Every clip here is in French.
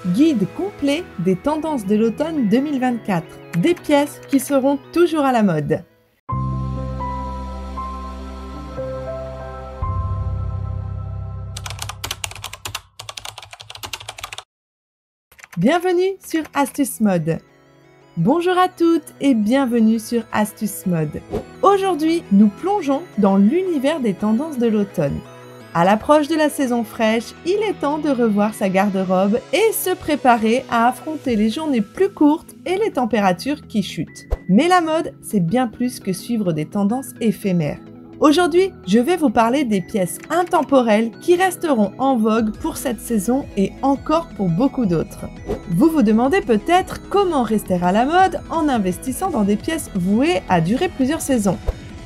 Guide complet des tendances de l'automne 2024. Des pièces qui seront toujours à la mode. Bienvenue sur Astuce Mode. Bonjour à toutes et bienvenue sur Astuce Mode. Aujourd'hui, nous plongeons dans l'univers des tendances de l'automne. À l'approche de la saison fraîche, il est temps de revoir sa garde-robe et se préparer à affronter les journées plus courtes et les températures qui chutent. Mais la mode, c'est bien plus que suivre des tendances éphémères. Aujourd'hui, je vais vous parler des pièces intemporelles qui resteront en vogue pour cette saison et encore pour beaucoup d'autres. Vous vous demandez peut-être comment rester à la mode en investissant dans des pièces vouées à durer plusieurs saisons.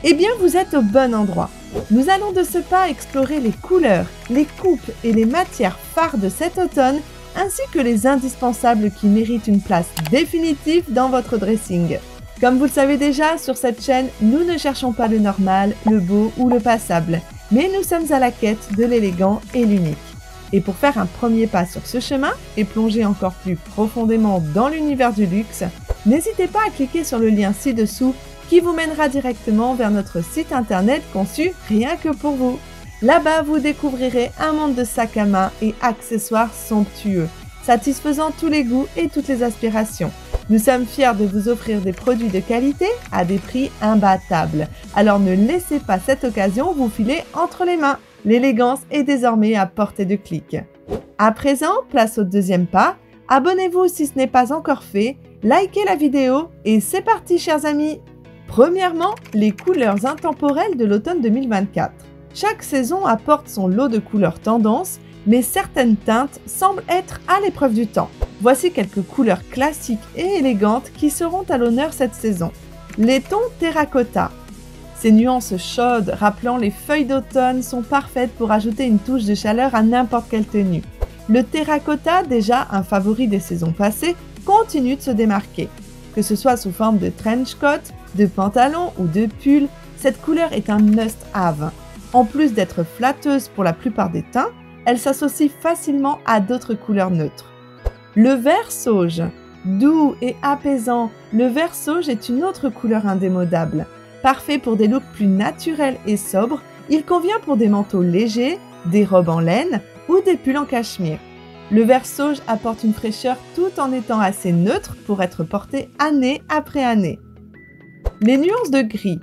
Eh bien, vous êtes au bon endroit. Nous allons de ce pas explorer les couleurs, les coupes et les matières phares de cet automne, ainsi que les indispensables qui méritent une place définitive dans votre dressing. Comme vous le savez déjà, sur cette chaîne, nous ne cherchons pas le normal, le beau ou le passable, mais nous sommes à la quête de l'élégant et l'unique. Et pour faire un premier pas sur ce chemin et plonger encore plus profondément dans l'univers du luxe, n'hésitez pas à cliquer sur le lien ci-dessous qui vous mènera directement vers notre site internet conçu rien que pour vous. Là-bas, vous découvrirez un monde de sacs à main et accessoires somptueux, satisfaisant tous les goûts et toutes les aspirations. Nous sommes fiers de vous offrir des produits de qualité à des prix imbattables. Alors ne laissez pas cette occasion vous filer entre les mains. L'élégance est désormais à portée de clic. À présent, place au deuxième pas. Abonnez-vous si ce n'est pas encore fait, likez la vidéo et c'est parti chers amis. Premièrement, les couleurs intemporelles de l'automne 2024. Chaque saison apporte son lot de couleurs tendances, mais certaines teintes semblent être à l'épreuve du temps. Voici quelques couleurs classiques et élégantes qui seront à l'honneur cette saison. Les tons terracotta. Ces nuances chaudes rappelant les feuilles d'automne sont parfaites pour ajouter une touche de chaleur à n'importe quelle tenue. Le terracotta, déjà un favori des saisons passées, continue de se démarquer. Que ce soit sous forme de trench coat, de pantalon ou de pull, cette couleur est un must-have. En plus d'être flatteuse pour la plupart des teints, elle s'associe facilement à d'autres couleurs neutres. Le vert sauge. Doux et apaisant, le vert sauge est une autre couleur indémodable. Parfait pour des looks plus naturels et sobres, il convient pour des manteaux légers, des robes en laine ou des pulls en cachemire. Le vert sauge apporte une fraîcheur tout en étant assez neutre pour être porté année après année. Les nuances de gris.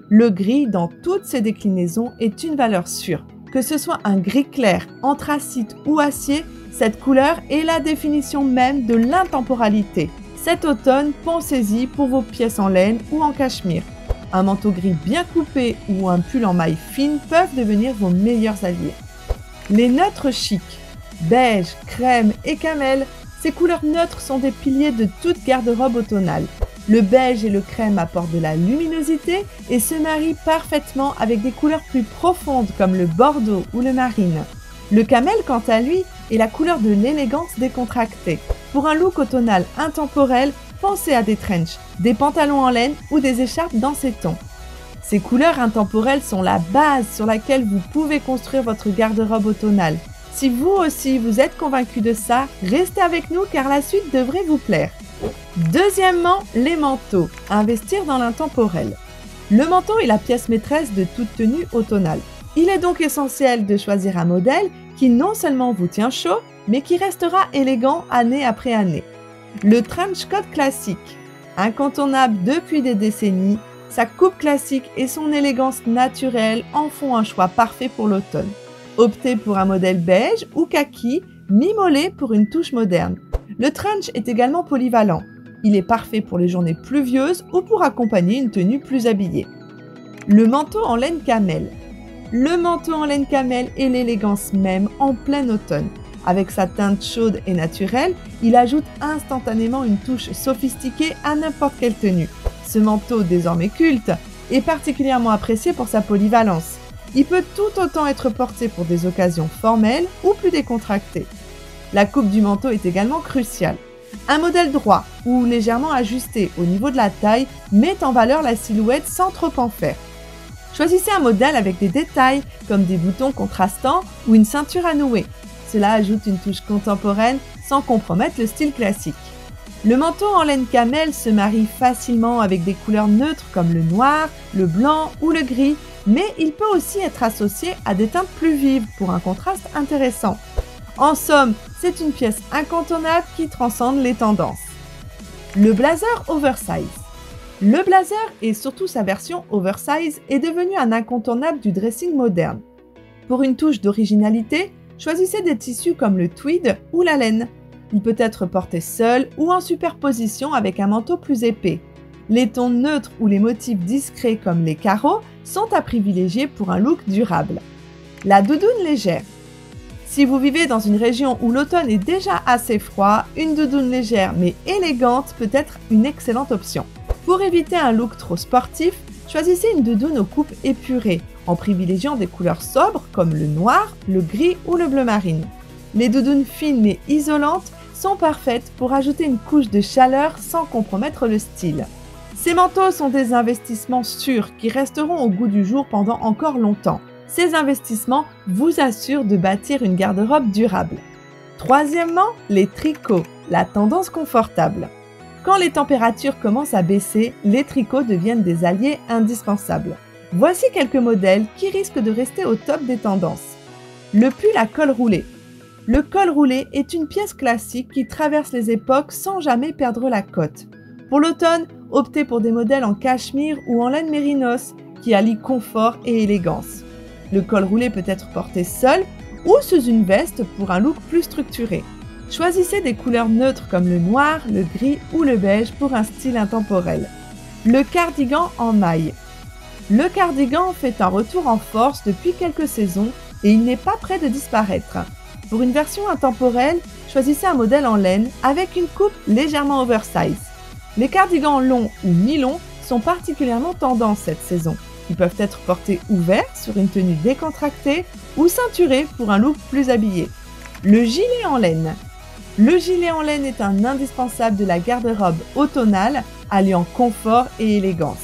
Le gris dans toutes ses déclinaisons est une valeur sûre. Que ce soit un gris clair, anthracite ou acier, cette couleur est la définition même de l'intemporalité. Cet automne, pensez-y pour vos pièces en laine ou en cachemire. Un manteau gris bien coupé ou un pull en maille fine peuvent devenir vos meilleurs alliés. Les neutres chics. Beige, crème et camel, ces couleurs neutres sont des piliers de toute garde-robe automnale. Le beige et le crème apportent de la luminosité et se marient parfaitement avec des couleurs plus profondes comme le bordeaux ou le marine. Le camel, quant à lui, est la couleur de l'élégance décontractée. Pour un look automnal intemporel, pensez à des trenchs, des pantalons en laine ou des écharpes dans ces tons. Ces couleurs intemporelles sont la base sur laquelle vous pouvez construire votre garde-robe automnale. Si vous aussi vous êtes convaincu de ça, restez avec nous car la suite devrait vous plaire. Deuxièmement, les manteaux. Investir dans l'intemporel. Le manteau est la pièce maîtresse de toute tenue automnale. Il est donc essentiel de choisir un modèle qui non seulement vous tient chaud, mais qui restera élégant année après année. Le trench coat classique. Incontournable depuis des décennies, sa coupe classique et son élégance naturelle en font un choix parfait pour l'automne. Optez pour un modèle beige ou kaki, mi-mollet pour une touche moderne. Le trench est également polyvalent. Il est parfait pour les journées pluvieuses ou pour accompagner une tenue plus habillée. Le manteau en laine camel. Le manteau en laine camel est l'élégance même en plein automne. Avec sa teinte chaude et naturelle, il ajoute instantanément une touche sophistiquée à n'importe quelle tenue. Ce manteau, désormais culte, est particulièrement apprécié pour sa polyvalence. Il peut tout autant être porté pour des occasions formelles ou plus décontractées. La coupe du manteau est également cruciale. Un modèle droit ou légèrement ajusté au niveau de la taille met en valeur la silhouette sans trop en faire. Choisissez un modèle avec des détails comme des boutons contrastants ou une ceinture à nouer. Cela ajoute une touche contemporaine sans compromettre le style classique. Le manteau en laine camel se marie facilement avec des couleurs neutres comme le noir, le blanc ou le gris, mais il peut aussi être associé à des teintes plus vives pour un contraste intéressant. En somme, c'est une pièce incontournable qui transcende les tendances. Le blazer oversize. Le blazer, et surtout sa version oversize, est devenu un incontournable du dressing moderne. Pour une touche d'originalité, choisissez des tissus comme le tweed ou la laine. Il peut être porté seul ou en superposition avec un manteau plus épais. Les tons neutres ou les motifs discrets comme les carreaux sont à privilégier pour un look durable. La doudoune légère. Si vous vivez dans une région où l'automne est déjà assez froid, une doudoune légère mais élégante peut être une excellente option. Pour éviter un look trop sportif, choisissez une doudoune aux coupes épurées, en privilégiant des couleurs sobres comme le noir, le gris ou le bleu marine. Les doudounes fines mais isolantes sont parfaites pour ajouter une couche de chaleur sans compromettre le style. Ces manteaux sont des investissements sûrs qui resteront au goût du jour pendant encore longtemps. Ces investissements vous assurent de bâtir une garde-robe durable. Troisièmement, les tricots, la tendance confortable. Quand les températures commencent à baisser, les tricots deviennent des alliés indispensables. Voici quelques modèles qui risquent de rester au top des tendances. Le pull à col roulé. Le col roulé est une pièce classique qui traverse les époques sans jamais perdre la cote. Pour l'automne, optez pour des modèles en cachemire ou en laine mérinos qui allient confort et élégance. Le col roulé peut être porté seul ou sous une veste pour un look plus structuré. Choisissez des couleurs neutres comme le noir, le gris ou le beige pour un style intemporel. Le cardigan en maille. Le cardigan fait un retour en force depuis quelques saisons et il n'est pas prêt de disparaître. Pour une version intemporelle, choisissez un modèle en laine avec une coupe légèrement oversize. Les cardigans longs ou mi-longs sont particulièrement tendance cette saison. Ils peuvent être portés ouverts sur une tenue décontractée ou ceinturés pour un look plus habillé. Le gilet en laine. Le gilet en laine est un indispensable de la garde-robe automnale, alliant confort et élégance.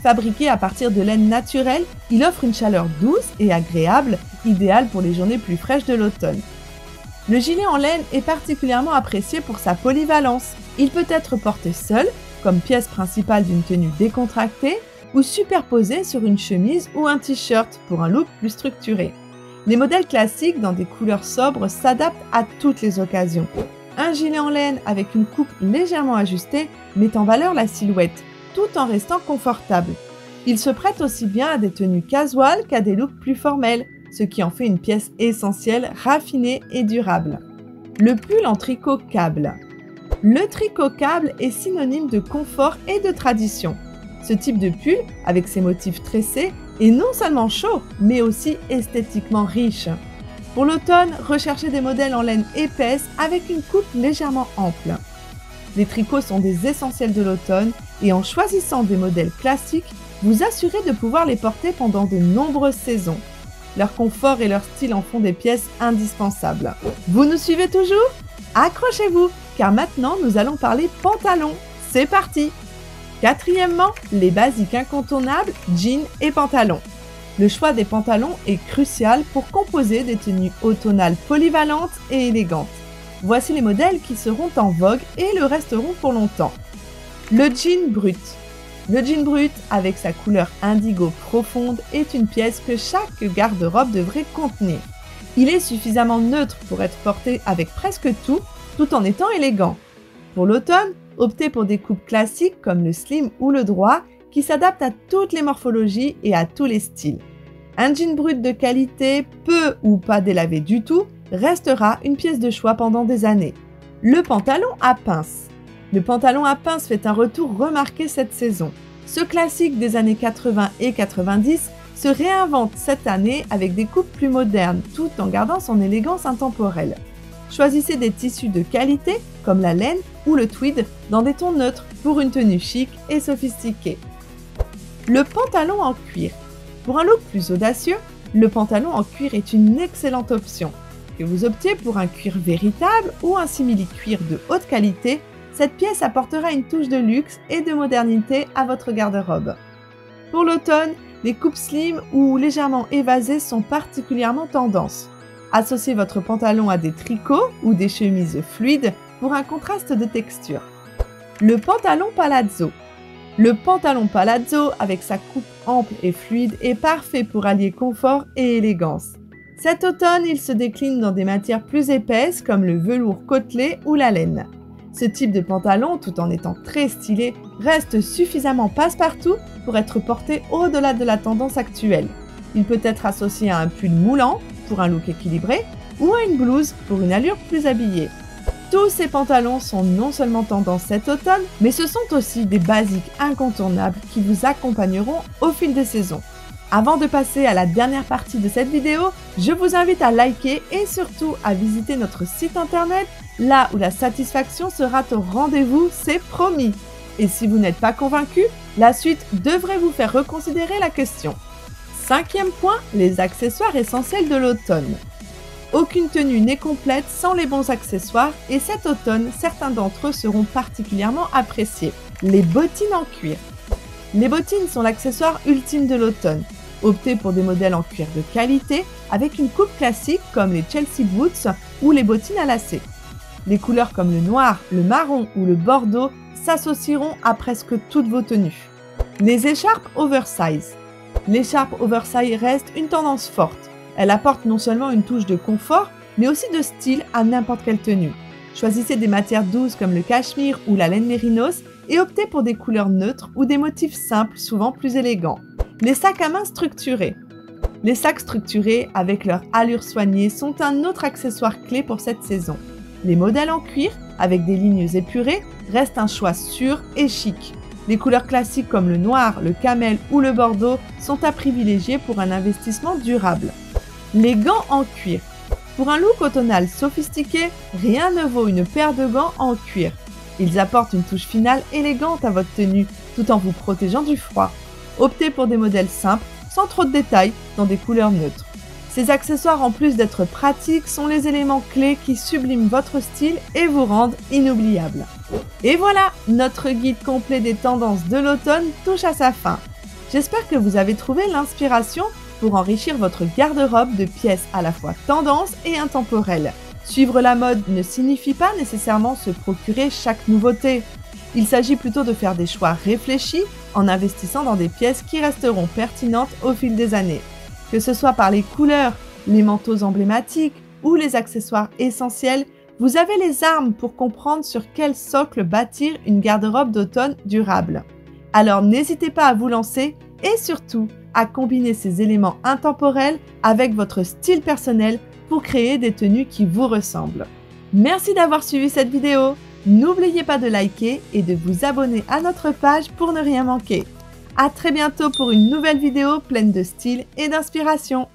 Fabriqué à partir de laine naturelle, il offre une chaleur douce et agréable, idéale pour les journées plus fraîches de l'automne. Le gilet en laine est particulièrement apprécié pour sa polyvalence. Il peut être porté seul, comme pièce principale d'une tenue décontractée, ou superposé sur une chemise ou un t-shirt pour un look plus structuré. Les modèles classiques dans des couleurs sobres s'adaptent à toutes les occasions. Un gilet en laine avec une coupe légèrement ajustée met en valeur la silhouette, tout en restant confortable. Il se prête aussi bien à des tenues casual qu'à des looks plus formels, ce qui en fait une pièce essentielle, raffinée et durable. Le pull en tricot câble. Le tricot câble est synonyme de confort et de tradition. Ce type de pull, avec ses motifs tressés, est non seulement chaud, mais aussi esthétiquement riche. Pour l'automne, recherchez des modèles en laine épaisse avec une coupe légèrement ample. Les tricots sont des essentiels de l'automne et en choisissant des modèles classiques, vous assurez de pouvoir les porter pendant de nombreuses saisons. Leur confort et leur style en font des pièces indispensables. Vous nous suivez toujours? Accrochez-vous, car maintenant nous allons parler pantalons. C'est parti! Quatrièmement, les basiques incontournables, jeans et pantalons. Le choix des pantalons est crucial pour composer des tenues automnales polyvalentes et élégantes. Voici les modèles qui seront en vogue et le resteront pour longtemps. Le jean brut. Le jean brut, avec sa couleur indigo profonde, est une pièce que chaque garde-robe devrait contenir. Il est suffisamment neutre pour être porté avec presque tout en étant élégant. Pour l'automne, optez pour des coupes classiques comme le slim ou le droit qui s'adaptent à toutes les morphologies et à tous les styles. Un jean brut de qualité, peu ou pas délavé du tout, restera une pièce de choix pendant des années. Le pantalon à pince. Le pantalon à pince fait un retour remarqué cette saison. Ce classique des années 80 et 90 se réinvente cette année avec des coupes plus modernes tout en gardant son élégance intemporelle. Choisissez des tissus de qualité comme la laine ou le tweed dans des tons neutres pour une tenue chic et sophistiquée. Le pantalon en cuir. Pour un look plus audacieux, le pantalon en cuir est une excellente option. Que vous optiez pour un cuir véritable ou un simili-cuir de haute qualité, cette pièce apportera une touche de luxe et de modernité à votre garde-robe. Pour l'automne, les coupes slim ou légèrement évasées sont particulièrement tendance. Associez votre pantalon à des tricots ou des chemises fluides pour un contraste de texture. Le pantalon palazzo. Le pantalon palazzo avec sa coupe ample et fluide est parfait pour allier confort et élégance. Cet automne, il se décline dans des matières plus épaisses comme le velours côtelé ou la laine. Ce type de pantalon, tout en étant très stylé, reste suffisamment passe-partout pour être porté au-delà de la tendance actuelle. Il peut être associé à un pull moulant pour un look équilibré ou à une blouse pour une allure plus habillée. Tous ces pantalons sont non seulement tendance cet automne, mais ce sont aussi des basiques incontournables qui vous accompagneront au fil des saisons. Avant de passer à la dernière partie de cette vidéo, je vous invite à liker et surtout à visiter notre site internet, là où la satisfaction sera au rendez-vous, c'est promis. Et si vous n'êtes pas convaincu, la suite devrait vous faire reconsidérer la question. 5e point, les accessoires essentiels de l'automne. Aucune tenue n'est complète sans les bons accessoires et cet automne, certains d'entre eux seront particulièrement appréciés. Les bottines en cuir. Les bottines sont l'accessoire ultime de l'automne. Optez pour des modèles en cuir de qualité avec une coupe classique comme les Chelsea Boots ou les bottines à lacets. Les couleurs comme le noir, le marron ou le bordeaux s'associeront à presque toutes vos tenues. Les écharpes oversize. L'écharpe oversize reste une tendance forte. Elle apporte non seulement une touche de confort, mais aussi de style à n'importe quelle tenue. Choisissez des matières douces comme le cachemire ou la laine mérinos et optez pour des couleurs neutres ou des motifs simples, souvent plus élégants. Les sacs à main structurés. Les sacs structurés, avec leur allure soignée, sont un autre accessoire clé pour cette saison. Les modèles en cuir, avec des lignes épurées, restent un choix sûr et chic. Les couleurs classiques comme le noir, le camel ou le bordeaux sont à privilégier pour un investissement durable. Les gants en cuir. Pour un look automnal sophistiqué, rien ne vaut une paire de gants en cuir. Ils apportent une touche finale élégante à votre tenue, tout en vous protégeant du froid. Optez pour des modèles simples, sans trop de détails, dans des couleurs neutres. Ces accessoires, en plus d'être pratiques, sont les éléments clés qui subliment votre style et vous rendent inoubliable. Et voilà, notre guide complet des tendances de l'automne touche à sa fin. J'espère que vous avez trouvé l'inspiration pour enrichir votre garde-robe de pièces à la fois tendance et intemporelles. Suivre la mode ne signifie pas nécessairement se procurer chaque nouveauté. Il s'agit plutôt de faire des choix réfléchis en investissant dans des pièces qui resteront pertinentes au fil des années. Que ce soit par les couleurs, les manteaux emblématiques ou les accessoires essentiels, vous avez les armes pour comprendre sur quel socle bâtir une garde-robe d'automne durable. Alors n'hésitez pas à vous lancer et surtout à combiner ces éléments intemporels avec votre style personnel pour créer des tenues qui vous ressemblent. Merci d'avoir suivi cette vidéo. N'oubliez pas de liker et de vous abonner à notre page pour ne rien manquer. À très bientôt pour une nouvelle vidéo pleine de style et d'inspiration.